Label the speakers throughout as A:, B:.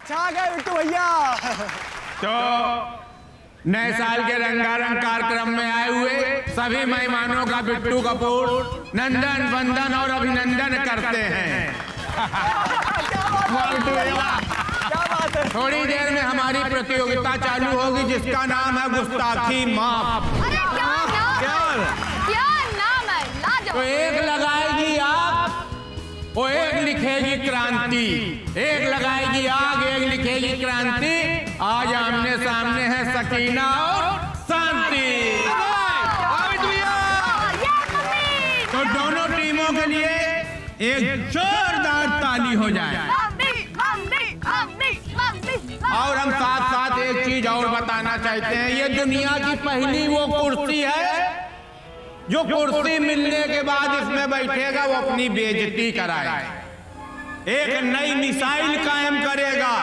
A: छा गए बिट्टू भैया।
B: तो नए साल के रंगारंग कार्यक्रम में आए हुए सभी मेहमानों का बिट्टू कपूर नंदन वंदन और अभिनंदन करते हैं। थोड़ी देर में हमारी प्रतियोगिता चालू होगी जिसका नाम है गुस्ताखी माफ।
C: क्या नाम है?
B: तो एक लगाएगी आग, वो एक लिखेगी क्रांति। एक लगाएगी आग, एक लिखेगी क्रांति। आज आमने सामने है सकीना और शांति। तो दोनों टीमों के लिए एक जोरदार ताली हो जाए। और हम साथ साथ एक चीज और बताना चाहते हैं, ये दुनिया की पहली वो कुर्सी है जो कुर्सी मिलने के बाद इसमें बैठेगा वो अपनी बेइज्जती कराए, एक नई मिसाइल कायम करेगा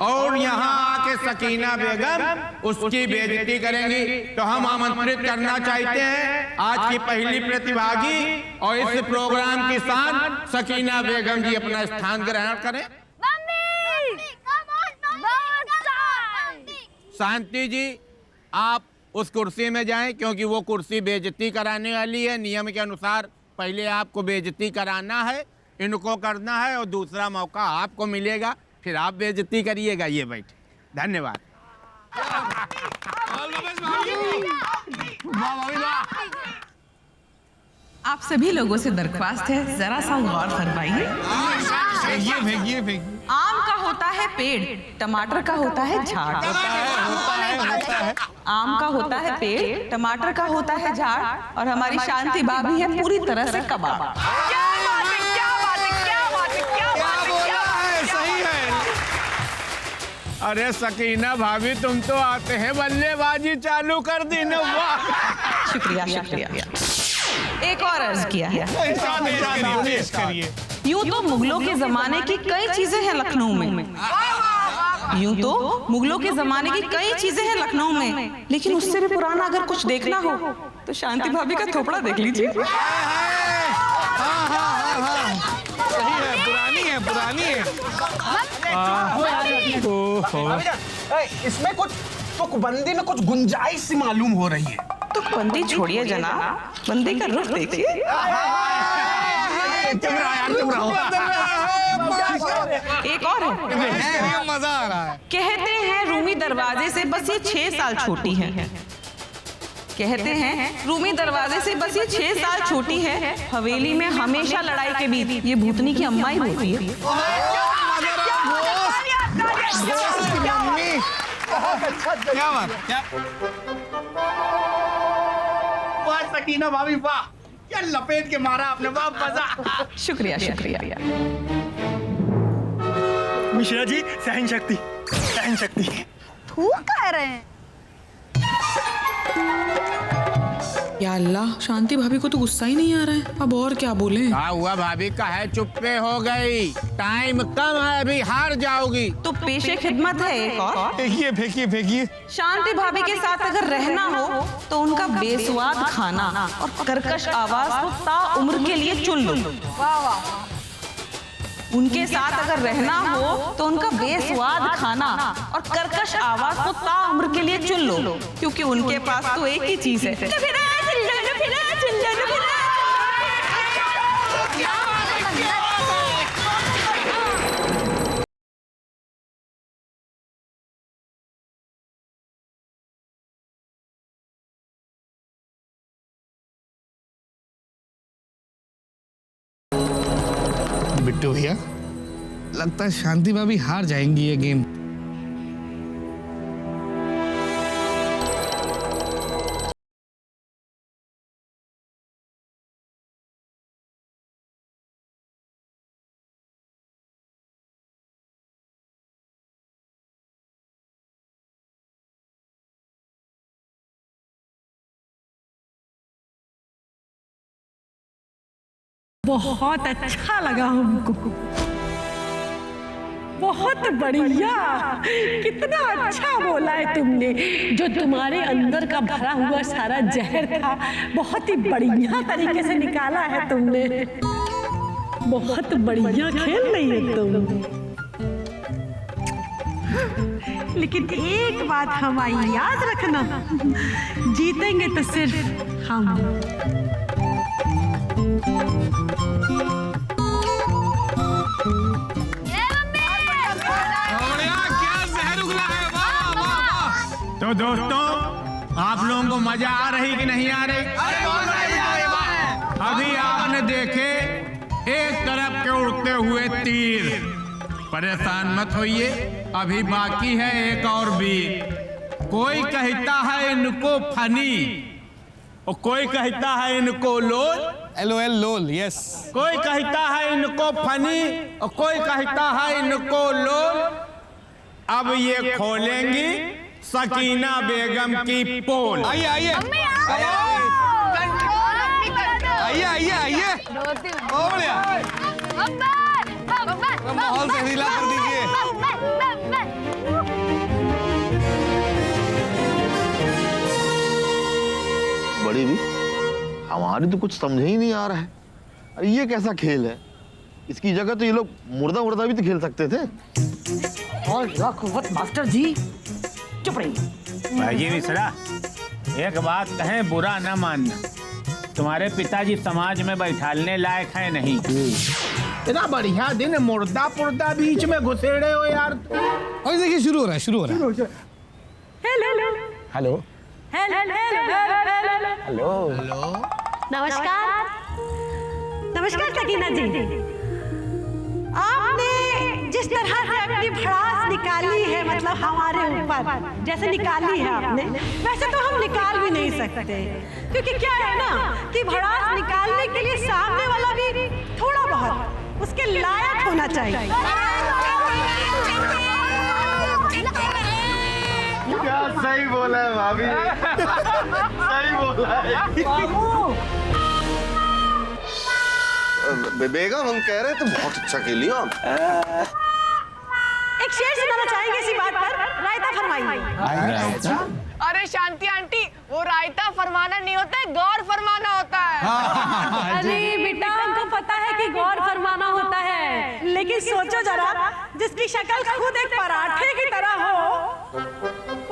B: और यहाँ आके सकीना बेगम उसकी बेइज्जती करेंगी। तो हम आमंत्रित करना चाहते हैं आज की पहली प्रतिभागी और इस प्रोग्राम की शान सकीना बेगम जी अपना स्थान ग्रहण करें। शांति जी आप उस कुर्सी में जाएं क्योंकि वो कुर्सी बेइज्जती कराने वाली है। नियम के अनुसार पहले आपको बेइज्जती कराना है, इनको करना है और दूसरा मौका आपको मिलेगा, फिर आप बेइज्जती करिएगा। ये बैठे, धन्यवाद।
D: आप सभी लोगों से दरख्वास्त है जरा सा गौर फरमाइए। आम का होता है पेड़, टमाटर का होता है झाड़। आम का होता है पेड़, टमाटर का होता है झाड़ और हमारी शांति भाभी है पूरी तरह से कबाब।
B: अरे सकीना भाभी तुम तो आते हैं बल्लेबाजी चालू कर दी ना। वाह
D: शुक्रिया शुक्रिया। एक और अर्ज किया है। यूं तो मुगलों के जमाने की कई चीजें हैं लखनऊ में। यूं तो मुगलों के जमाने की कई चीजें हैं लखनऊ में, लेकिन उससे भी पुराना अगर कुछ देखना हो तो शांति भाभी का थोपड़ा देख लीजिए।
A: पुरानी है। इसमें कुछ तुकबंदी में कुछ गुंजाइश सी मालूम हो रही है।
D: तो बंदी छोड़िए जनाब, बंदी का रुख देखिए। एक और है,
A: मजा आ रहा है।
D: कहते हैं रूमी दरवाजे से बस ये 6 साल छोटी है। कहते हैं रूमी दरवाजे से बस ये 6 साल छोटी है। हवेली में हमेशा लड़ाई के बीच ये भूतनी की अम्मा ही होती है।
A: क्या बात, क्या वाह सकीना भाभी, वाह क्या लपेट के मारा आपने, वाह मजा।
D: शुक्रिया शुक्रिया।
E: मिश्रा जी सहन शक्ति
C: तू कह रहे हैं?
F: या अल्लाह, शांति भाभी को तो गुस्सा ही नहीं आ रहा है। अब और क्या बोले?
B: क्या हुआ भाभी, काहे चुप्पे हो गई? टाइम कम है, अभी हार जाओगी।
D: तो पेशे खिदमत है एक और।
E: फेंकिए।
D: शांति भाभी के साथ अगर रहना हो तो उनका बेस्वाद खाना और कर्कश आवाज को ताउम्र के लिए चुन लो। उनके साथ अगर रहना हो तो उनका बेस्वाद खाना और कर्कश आवाज को ताउम्र के लिए चुन लो, क्योंकि उनके पास तो एक ही चीज है।
A: बिट्टू भैया लगता है शांति भाभी हार जाएंगी ये गेम।
G: बहुत अच्छा लगा हमको, बहुत बढ़िया। कितना अच्छा बोला है तुमने, जो तुम्हारे अंदर का भरा हुआ सारा जहर था बहुत ही बढ़िया तरीके से निकाला है तुमने। बहुत बढ़िया खेल रही है तुम। लेकिन एक बात हमारी याद रखना, जीतेंगे तो सिर्फ हम।
B: तो दोस्तों, आप लोगों को मजा आ रही कि नहीं आ रही? अभी आपने देखे एक तरफ के उड़ते हुए तीर। परेशान मत होइए, अभी बाकी है एक और बीर। कोई कहता है इनको फनी और कोई कहता है इनको लोल।
E: LOL लोल, यस।
B: कोई कहता है इनको फनी और कोई कहता है इनको लोल। अब ये खोलेंगी सकीना बेगम की पोल।
E: आइए आइए आइए आइए आइए, बहुत बढ़िया। माहौल से हिला कर दीजिए।
H: बड़ी भी हमारी तो कुछ समझ ही नहीं आ रहा है। अरे ये कैसा खेल है? इसकी जगह तो ये लोग मुर्दा मुर्दा भी तो खेल सकते थे।
G: और मास्टर जी चुप रहिए।
B: भाई मिश्रा, एक बात कहें, बुरा न मानना, तुम्हारे पिताजी समाज में बैठालने लायक है नहीं। इतना बढ़िया दिन मुर्दा पुर्दा बीच में घुसेड़े हो यार।
E: और देखिए शुरू हो रहा है।
G: हेलो नमस्कार सकीना जी। आपने जिस तरह से अपनी भड़ास निकाली है, मतलब हमारे ऊपर जैसे निकाली है आपने, वैसे तो हम निकाल भी नहीं सकते। क्योंकि क्या है ना कि भड़ास निकालने के लिए सामने वाला भी थोड़ा बहुत उसके लायक होना चाहिए।
H: क्या सही बोला है भाभी, सही बोला है। बेगम, हम कह रहे थे बहुत अच्छा खेली आप।
G: एक शेर सुनाना चाहेंगे इसी बात पर, रायता फरमाइए।
I: अरे शांति आंटी, वो रायता फरमाना नहीं होता है, गौर फरमाना होता है।
G: अरे बेटा, हमको पता है कि गौर फरमाना होता है, लेकिन सोचो जरा, जिसकी शक्ल खुद एक पराठे की तरह हो,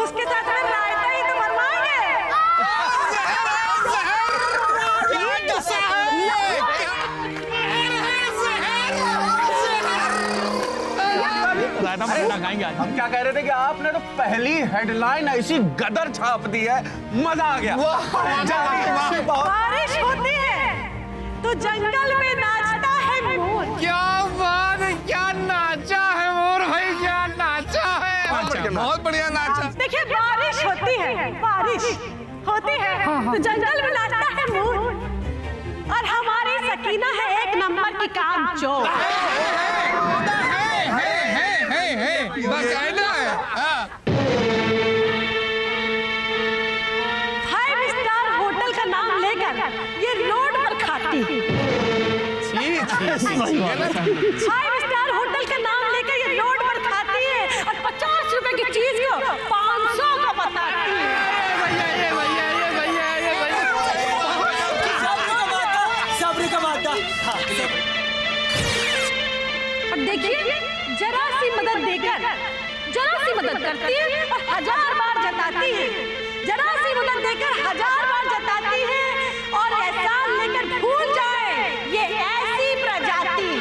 G: उसके साथ में रायता ही तो फरमाएंगे।
A: हम क्या कह रहे थे कि आपने तो पहली हेडलाइन ऐसी गदर छाप दी है, मजा आ गया।
G: बारिश होती है तो जंगल में नाचता है मोर।
B: क्या बात है, क्या नाचा है मोर भाई, क्या नाचा है।
E: बहुत बढ़िया नाचा।
G: देखिए, बारिश होती है तो जंगल में नाचता है मोर, और हमारी सकीना है एक नंबर की कामचोर।
E: बकायदा है।
G: 5 स्टार होटल का नाम लेकर ये रोड पर खाती है। 5 स्टार होटल का नाम लेकर ये रोड पर खाती है और 50 रुपए की चीज को 500 का बताती है।
E: सब्र का वादा।
G: और देखिए, जरा सी मदद देकर जरा सी मदद करती है और 1000 बार जताती है। जरा सी मदद देकर 1000 बार जताती है और एहसान लेकर भूल जाए, ये ऐसी प्रजाति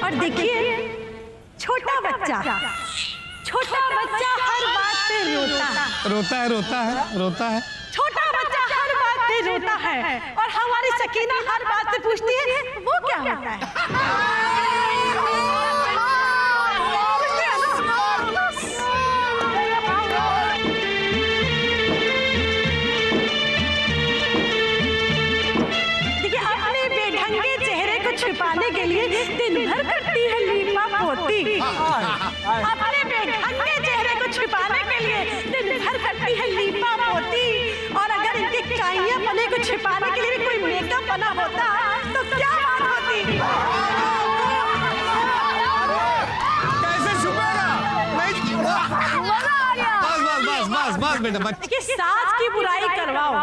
G: और देखिए, छोटा बच्चा हर बात पे
E: रोता है।
G: छोटा बच्चा हर बात पे रोता है और हमारी सकीना हर बात पे पूछती है वो क्या होता है। देखिए, अपने बेढंगे चेहरे को छिपाने के लिए दिन भर करती है लीपा पोती। अपने बेढंगे चेहरे को छिपाने के लिए दिन भर करती है लीपा पोती। और अगर इनके काइया पने को छिपाने के लिए भी कोई मेकअप बना होता तो क्या बात होती।
E: कैसे छुपेगा? नहीं।
I: मजा आ गया।
E: बस बस बस बस बेटा बस।
G: कि सास की बुराई करवाओ,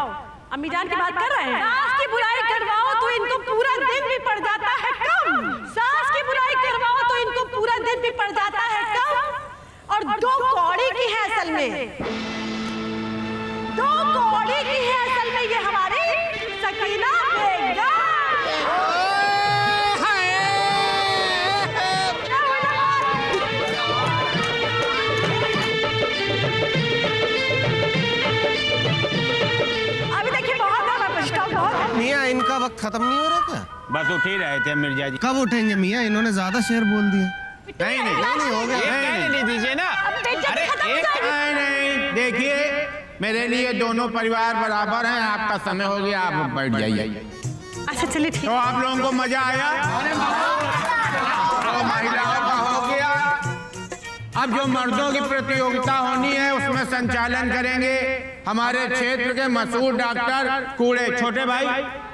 G: अम्मी जान की बात कर रहे हैं। सास की बुराई करवाओ तो इनको पूरा दिन भी पड़ जाता है कम। सास की बुराई करवाओ तो इनको पूरा दिन भी पड़ जाता है कम। और 2 कौड़ी की है असल में, 2 कौड़ी की है असल में ये हमारी सकीना बेगम।
E: मियाँ इनका वक्त खत्म नहीं हो रहा क्या?
B: बस उठ ही रहे थे मिर्जा जी।
E: कब उठेंगे मियाँ? इन्होंने ज्यादा शेर बोल दिए।
B: नहीं
E: हो गया।
B: नहीं दीजिए ना। अरे नहीं, देखिए मेरे लिए दोनों परिवार बराबर हैं। आपका समय हो गया, आप बैठ जाइए।
G: अच्छा चलिए ठीक।
B: तो आप लोगों को मजा आया? तो महिलाओं का हो गया। अब जो मर्दों की प्रतियोगिता होनी है उसमें संचालन करेंगे हमारे क्षेत्र के मशहूर डॉक्टर कूड़े। छोटे भाई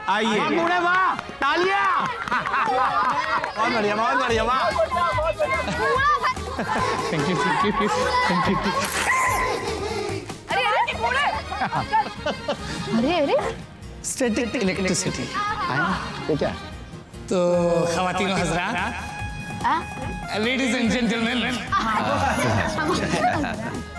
B: आइए।
A: कूड़े वाह, तालियां। बहुत बढ़िया, बहुत बढ़िया, वाह।
E: थैंक यू
I: अरे कूड़े। अरे
E: स्टैटिक इलेक्ट्रिसिटी
A: ये क्या?
E: तो ख़वातीनो हज़रात, लेडीज एंड जेंटलमैन,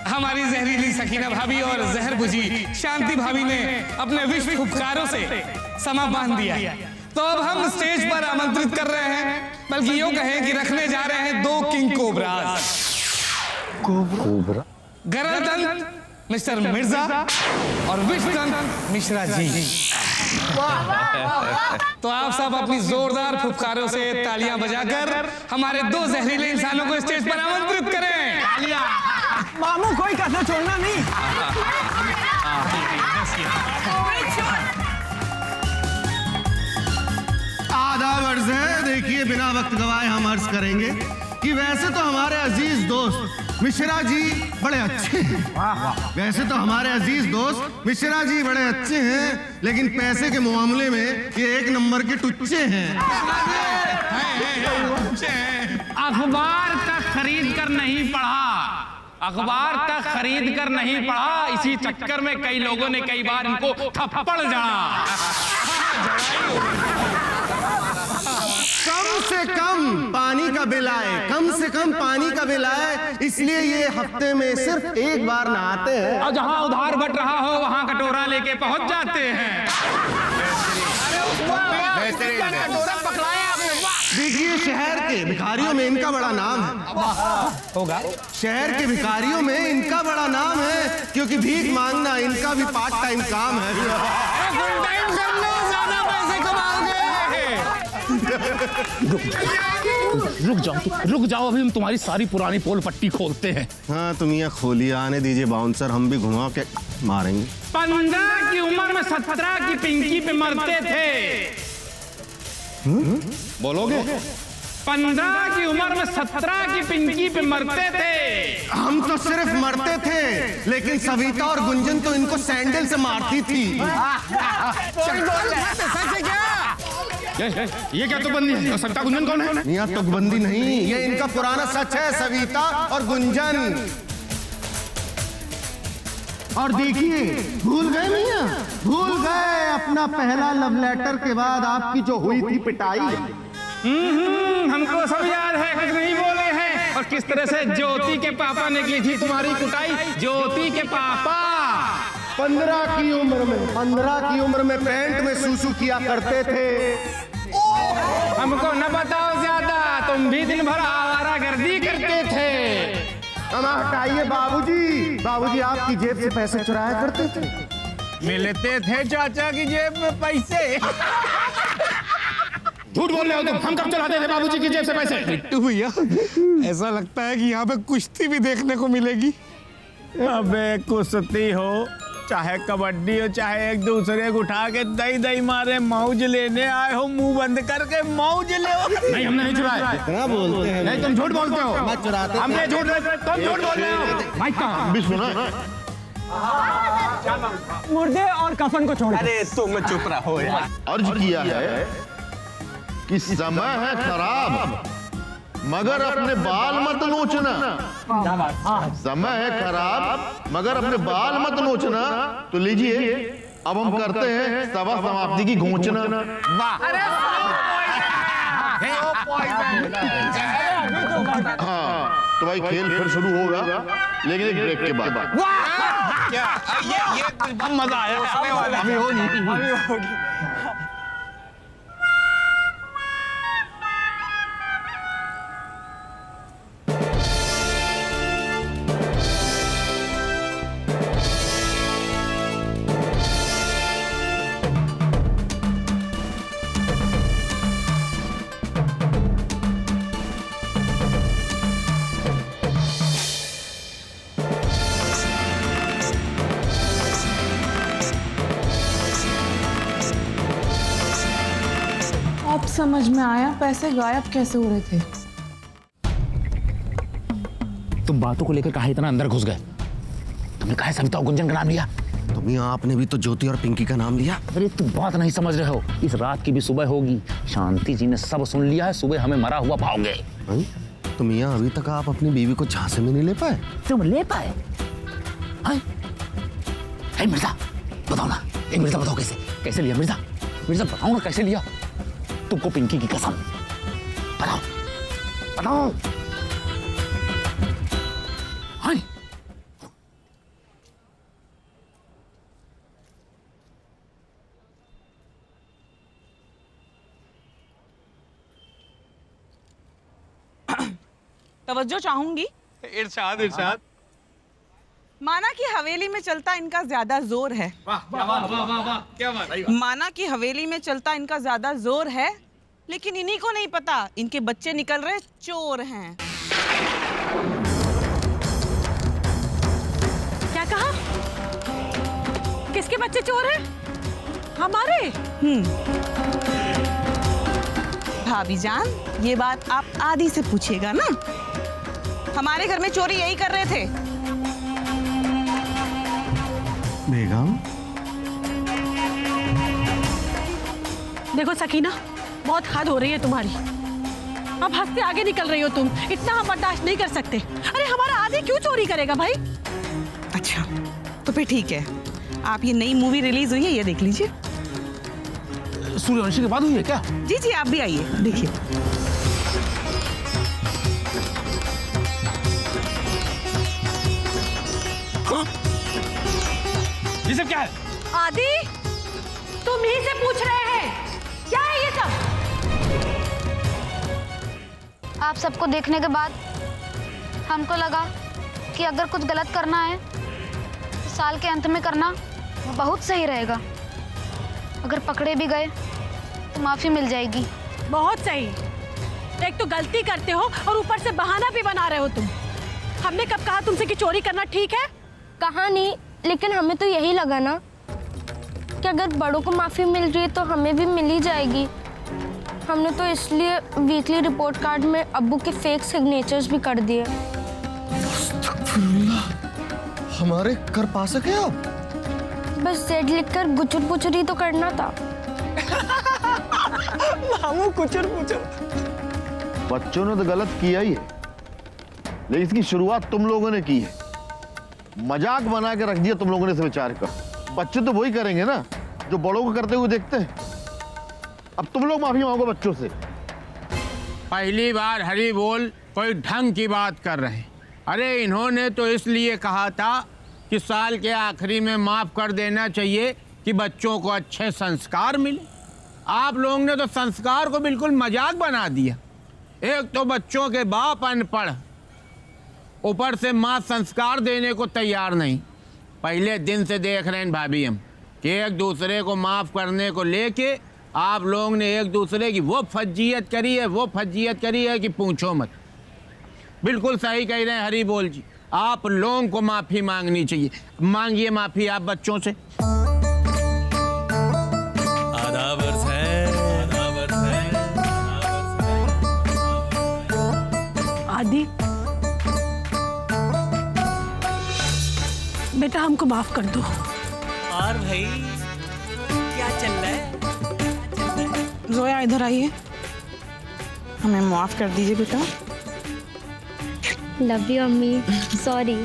E: हमारी जहरीली सकीना भाभी और जहर बुझी शांति भाभी ने अपने विश्व उपकारों से समा बांध दिया। तो अब हम स्टेज पर आमंत्रित कर रहे हैं, बल्कि यूं कहें कि रखने जा रहे हैं 2 किंग कोबराज। गरलदंत मिस्टर मिर्जा और विश्वदंत मिश्रा जी। तो आप सब अपनी जोरदार फुफकारों से तालियां बजाकर हमारे 2 जहरीले इंसानों को स्टेज पर आमंत्रित करें।
A: मामू कोई कसर छोड़ना नहीं।
J: आदाब अर्ज है। देखिए बिना वक्त गवाए हम अर्ज करेंगे कि वैसे तो हमारे अजीज दोस्त मिश्रा जी बड़े अच्छे हैं। वैसे तो हमारे अजीज दोस्त मिश्रा जी बड़े अच्छे हैं, लेकिन पैसे के मामले में ये 1 नंबर के टुच्चे हैं।
K: अखबार तक खरीद कर नहीं पढ़ा, अखबार तक खरीद कर नहीं पढ़ा, इसी चक्कर में कई लोगों ने कई बार इनको थप्पड़ जड़ा।
J: कम से कम पानी का बिल आए, कम से कम पानी का बिल आए, इसलिए ये हफ्ते में सिर्फ 1 बार नहाते हैं।
K: और जहां उधार बट रहा हो वहां कटोरा लेके पहुंच जाते हैं।
J: देखिए शहर के भिखारियों में इनका बड़ा नाम है।
E: होगा
J: शहर के भिखारियों में इनका बड़ा नाम है, क्योंकि भीख मांगना इनका भी पार्ट टाइम काम है।
E: ज्यादा पैसे कमाओगे।
K: रुक जाओ, अभी हम तुम्हारी सारी पुरानी पोल पट्टी खोलते हैं।
J: हाँ तुम यहाँ खोलिए, आने दीजिए बाउंसर, हम भी घुमा के मारेंगे।
K: 15 की उम्र में 17 की पिंकी पे मरते थे।
E: बोलोगे?
K: 15 की उम्र में 17 की पिंकी पे मरते थे।
J: हम तो सिर्फ मरते थे, लेकिन सविता और गुंजन तो इनको सैंडल से मारती थी।
K: ये क्या तुकबंदी है? सविता गुंजन कौन है?
J: यहाँ तुकबंदी नहीं, ये इनका पुराना सच है, सविता और गुंजन। और देखिए भूल गए मियाँ, भूल गए अपना पहला लव लेटर के बाद आपकी जो हुई थी पिटाई।
K: हमको सब याद है, कुछ नहीं बोले हैं। और किस तरह से ज्योति के पापा ने की थी तुम्हारी कुटाई। ज्योति के पापा
J: 15 की उम्र में पैंट में सूसू किया करते थे।
K: हमको न बताओ ज्यादा, तुम भी दिन भर आवारागर्दी करते थे।
J: हम हटाइए बाबूजी आपकी जेब से पैसे चुराया करते थे।
B: मिलते थे चाचा की जेब में पैसे।
K: झूठ बोल रहे हो तुम, हम कब चलाते थे बाबूजी की जेब से पैसे?
E: बिट्टू भैया, ऐसा लगता है कि यहाँ पे कुश्ती भी देखने को मिलेगी।
B: अबे कुश्ती हो चाहे कबड्डी हो, चाहे एक दूसरे को उठा के दही दही मारे, मौज लेने आए हो, मुंह बंद करके मौज ले।
K: नहीं हमने नहीं चुराया।
J: कितना बोलते हैं?
K: नहीं तुम झूठ बोलते हो।
J: मैं चुराते
K: हमने झूठ, तुम झूठ बोल रहे हो। माइक कहाँ?
J: भी सुना।
A: मुर्दे और कफन को छोड़। अरे तुम चुप रहो यार।
H: अर्ज किया है कि समय है खराब, मगर अपने बाल मत नोचना। समय है खराब मगर अपने बाल मत नोचना। तो लीजिए अब हम करते हैं सभा समाप्ति की घोषणा। हाँ तो भाई खेल फिर शुरू होगा लेकिन एक ब्रेक के बाद।
K: ये मजा आया।
A: अभी होगी।
F: अब समझ में आया पैसे गायब कैसे हो रहे थे।
K: तुम बातों को लेकर कहा इतना अंदर घुस गए? तुमने कहा सविता और गुंजन का नाम लिया?
J: तुम्हें आपने भी तो ज्योति और पिंकी का नाम लिया।
K: अरे तुम बात नहीं समझ रहे हो। इस रात की भी सुबह होगी। शांति जी ने सब सुन लिया है। सुबह हमें मरा हुआ पाओगे।
J: तो मियाँ अभी तक आप अपनी बीवी को झांसे में नहीं ले पाए?
K: तुम ले पाए? मिर्जा बताओ ना। मिर्जा बताओ कैसे लिया? मिर्जा बताओ ना कैसे लिया? तुमको पिंकी की कसम बताओ। हाय
D: तवज्जो चाहूंगी।
E: इरशाद।
D: माना कि हवेली में चलता इनका ज्यादा जोर है।
E: वाह क्या बात।
D: माना कि हवेली में चलता इनका ज्यादा जोर है, लेकिन इन्हीं को नहीं पता इनके बच्चे निकल रहे चोर हैं।
G: क्या कहा? किसके बच्चे चोर हैं? हमारे?
D: भाभी जान, ये बात आप आदि से पूछिएगा ना। हमारे घर में चोरी यही कर रहे थे।
J: बेगम
G: देखो सकीना, बहुत हद हो रही है तुम्हारी। अब हद से आगे निकल रही हो तुम। इतना हम बर्दाश्त नहीं कर सकते। अरे हमारा आदि क्यों चोरी करेगा भाई?
D: अच्छा तो फिर ठीक है, आप ये नई मूवी रिलीज हुई है ये देख लीजिए।
K: सूर्यवंशी के बाद हुई है क्या?
D: जी आप भी आइए देखिए।
K: ये सब क्या है?
G: आदि तुम ही से पूछ रहे हैं, क्या है ये सब?
C: आप सबको देखने के बाद हमको लगा कि अगर कुछ गलत करना है तो साल के अंत में करना बहुत सही रहेगा। अगर पकड़े भी गए तो माफी मिल जाएगी।
G: बहुत सही। एक तो गलती करते हो और ऊपर से बहाना भी बना रहे हो तुम। हमने कब कहा तुमसे कि चोरी करना ठीक है?
L: कहा नहीं, लेकिन हमें तो यही लगा ना कि अगर बड़ों को माफी मिल रही है तो हमें भी मिल ही जाएगी। हमने तो इसलिए वीकली रिपोर्ट कार्ड में अब्बू के फेक सिग्नेचर्स भी कर दिए।
J: हमारे कर पा सके आप?
L: बस जेड लिखकर गुचुर पुचुर ही तो करना था।
I: मामू कुचर पुचर।
H: बच्चों ने तो गलत किया ही है, लेकिन इसकी शुरुआत तुम लोगों ने की है। मजाक बना के रख दिया तुम लोगों ने इस विचार का। बच्चे तो वही करेंगे ना जो बड़ों को करते हुए देखते हैं। अब तुम लोग माफी मांगो बच्चों से।
B: पहली बार हरी बोल कोई ढंग की बात कर रहे हैं। अरे इन्होंने तो इसलिए कहा था कि साल के आखिरी में माफ कर देना चाहिए कि बच्चों को अच्छे संस्कार मिले। आप लोगों ने तो संस्कार को बिल्कुल मजाक बना दिया। एक तो बच्चों के बाप अनपढ़, ऊपर से माँ संस्कार देने को तैयार नहीं। पहले दिन से देख रहे हैं भाभी हम कि एक दूसरे को माफ़ करने को लेके आप लोगों ने एक दूसरे की वो फज्जियत करी है कि पूछो मत। बिल्कुल सही कह रहे हैं हरी बोल जी, आप लोगों को माफ़ी मांगनी चाहिए। मांगिए माफ़ी आप बच्चों से।
G: आदि बेटा हमको माफ कर दो।
M: और भाई क्या चल रहा है?
D: जोया इधर आइए, हमें माफ कर दीजिए बेटा।
L: लव यू अम्मी। सॉरी।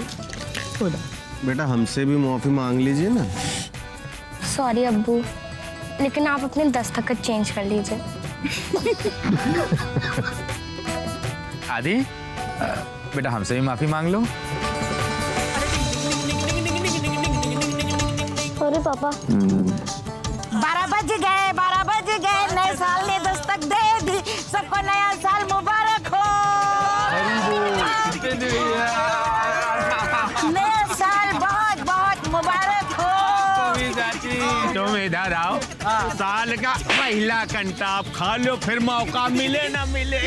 J: बेटा हमसे भी माफी मांग लीजिए ना।
L: सॉरी अब्बू, लेकिन आप अपने दस्तखत चेंज कर लीजिए।
K: आदि बेटा हमसे भी माफी मांग लो।
L: सॉरी पापा।
G: 12 बज गए, नए साल ने दस्तक दे दी, सबको नया साल मुबारक हो। नया साल बहुत बहुत मुबारक हो।
B: तुम इधर आओ, साल का पहला कंटा आप खा लो, फिर मौका मिले ना मिले।